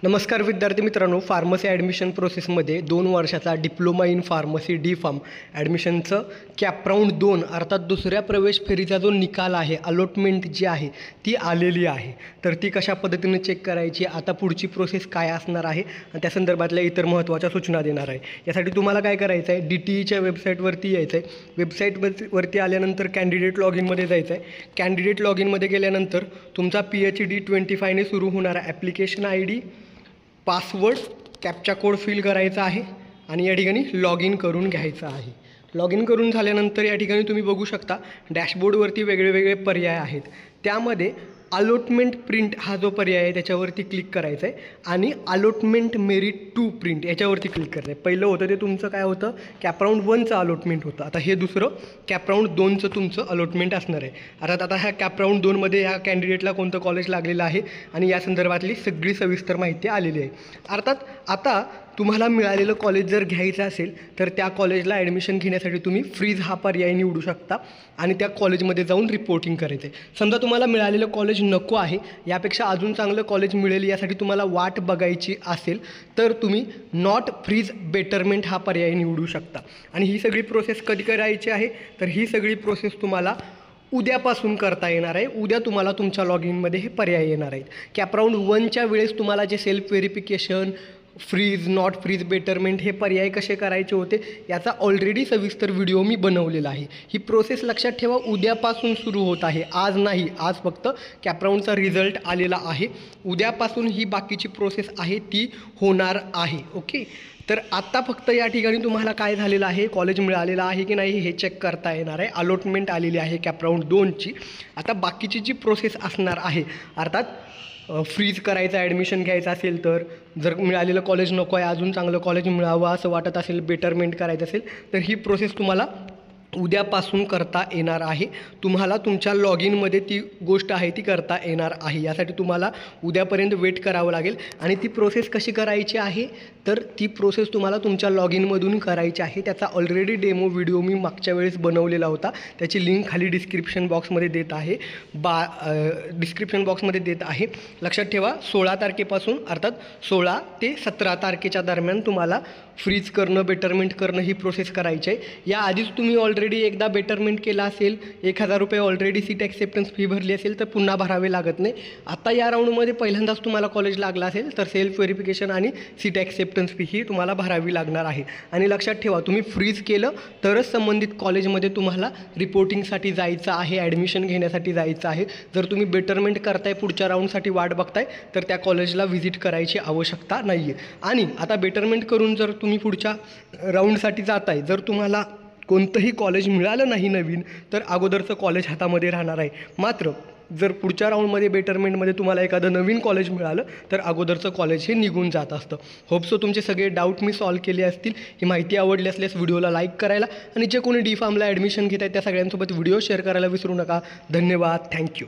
नमस्कार विद्यार्थी मित्रांनो, फार्मसी ॲडमिशन प्रोसेसमध्ये 2 वर्षाचा diploma in pharmacy D pharm ॲडमिशनचं कॅप राऊंड 2 अर्थात दुसऱ्या प्रवेश फेरीचा जो निकाल आहे, अलॉटमेंट जी आहे ती आलेली आहे. तर ती कशा पद्धतीने चेक करायची, आता पुढची प्रोसेस काय असणार आहे आणि त्या संदर्भातल्या इतर महत्त्वाच्या सूचना देणार आहे. यासाठी तुम्हाला काय करायचं आहे, DTEच्या वेबसाईटवरती यायचं आहे. वेबसाईटवरती आल्यानंतर कॅन्डिडेट लॉग इनमध्ये जायचं आहे. कॅन्डिडेट लॉग इनमध्ये गेल्यानंतर तुमचा PhD 25ने सुरू होणारा application ID, password, captcha code fill करायचा आहे आणि या ठिकाणी लॉग इन करून घ्यायचं आहे. लॉग इन करून झाल्यानंतर या ठिकाणी तुम्ही बघू शकता डॅशबोर्डवरती वेगळे पर्याय आहेत. त्यामध्ये अलॉटमेंट प्रिंट हा जो पर्याय आहे त्याच्यावरती क्लिक करायचं आहे आणि अलॉटमेंट मेरिट टू प्रिंट याच्यावरती क्लिक करायचं आहे. पहिलं होतं ते तुमचं काय होतं, कॅप राऊंड 1चं अलॉटमेंट होतं. आता हे दुसरं कॅप राऊंड 2चं तुमचं अलॉटमेंट असणार आहे. अर्थात आता ह्या कॅप राऊंड 2मध्ये ह्या कॅन्डिडेटला कोणतं कॉलेज लागलेलं आहे आणि या संदर्भातली सगळी सविस्तर माहिती आलेली आहे. अर्थात आता तुम्हाला मिळालेलं कॉलेज जर घ्यायचं असेल तर त्या कॉलेजला ॲडमिशन घेण्यासाठी तुम्ही फ्रीज हा पर्याय निवडू शकता आणि त्या कॉलेजमध्ये जाऊन रिपोर्टिंग करायचं आहे. समजा तुम्हाला मिळालेलं कॉलेज नको आहे, यापेक्षा अजून चांगलं कॉलेज मिळेल यासाठी तुम्हाला वाट बघायची असेल तर तुम्ही नॉट फ्रीज बेटरमेंट हा पर्याय निवडू शकता. आणि ही सगळी प्रोसेस कधी करायची आहे, तर ही सगळी प्रोसेस तुम्हाला उद्यापासून करता येणार आहे. उद्या तुम्हाला तुमच्या लॉग इनमध्ये हे पर्याय येणार आहेत. कॅप राऊंड 1च्या वेळेस तुम्हाला जे self verification, freeze, not freeze, betterment हे पर्याय कसे करायचे होते याचा ऑलरेडी सविस्तर व्हिडिओ मी बनवलेला आहे. ही प्रोसेस लक्षात ठेवा, उद्यापासून सुरू होत आहे, आज नाही. आज फक्त कॅप राऊंडचा रिझल्ट आलेला आहे. उद्यापासून ही बाकीची प्रोसेस आहे ती होणार आहे. ओके, तर आत्ता फक्त या ठिकाणी तुम्हाला काय झालेलं आहे, कॉलेज मिळालेलं आहे की नाही हे चेक करता येणार आहे. अलॉटमेंट आलेली आहे कॅप राऊंड 2ची. आता बाकीची जी प्रोसेस असणार आहे, अर्थात फ्रीज करायचं, ॲडमिशन घ्यायचं असेल तर, जर मिळालेलं कॉलेज नको आहे, अजून चांगलं कॉलेज मिळावं असं वाटत असेल, बेटरमेंट करायचं असेल तर ही प्रोसेस तुम्हाला उद्यापासून करता येणार आहे. तुम्हाला तुमच्या लॉग इनमध्ये ती गोष्ट आहे ती करता येणार आहे. यासाठी तुम्हाला उद्यापर्यंत वेट करावं लागेल. आणि ती प्रोसेस कशी करायची आहे, तर ती प्रोसेस तुम्हाला तुमच्या लॉग इनमधून करायची आहे. त्याचा ऑलरेडी डेमो व्हिडिओ मी मागच्या वेळेस बनवलेला होता. त्याची लिंक खाली डिस्क्रिप्शन बॉक्समध्ये देत आहे. डिस्क्रिप्शन बॉक्समध्ये देत आहे. लक्षात ठेवा, 16 तारखेपासून अर्थात 16 ते 17 तारखेच्या दरम्यान तुम्हाला फ्रीज करणं, बेटरमेंट करणं ही प्रोसेस करायची आहे. याआधीच तुम्ही ऑलरेडी एकदा बेटरमेंट केला असेल, 1000 रुपये ऑलरेडी सीट ॲक्सेप्टन्स फी भरली असेल तर पुन्हा भरावे लागत नाही. आता या राऊंडमध्ये पहिल्यांदाच तुम्हाला कॉलेज लागला असेल तर सेल्फ व्हेरिफिकेशन आणि सीट ॲक्सेप्टन्स फी ही तुम्हाला भरावी लागणार आहे. आणि लक्षात ठेवा, तुम्ही फ्रीज केलं तरच संबंधित कॉलेजमध्ये तुम्हाला रिपोर्टिंगसाठी जायचं आहे, ॲडमिशन घेण्यासाठी जायचं आहे. जर तुम्ही बेटरमेंट करताय, पुढच्या राऊंडसाठी वाट बघताय तर त्या कॉलेजला व्हिजिट करायची आवश्यकता नाही आहे. आणि आता बेटरमेंट करून जर तुम्ही पुढच्या राऊंडसाठी जाताय, जर तुम्हाला कोणतंही कॉलेज मिळालं नाही नवीन, तर अगोदरचं कॉलेज हातामध्ये राहणार आहे. मात्र जर पुढच्या राऊंडमध्ये बेटरमेंटमध्ये तुम्हाला एखादं नवीन कॉलेज मिळालं तर अगोदरचं कॉलेज हे निघून जात असतं. होप तुमचे सगळे डाऊट मी सॉल्व केले असतील. ही माहिती आवडली असल्यास व्हिडिओला लाईक करायला आणि जे कोणी डी फार्मला ॲडमिशन घेत आहेत त्या सगळ्यांसोबत व्हिडिओ शेअर करायला विसरू नका. धन्यवाद. थँक्यू.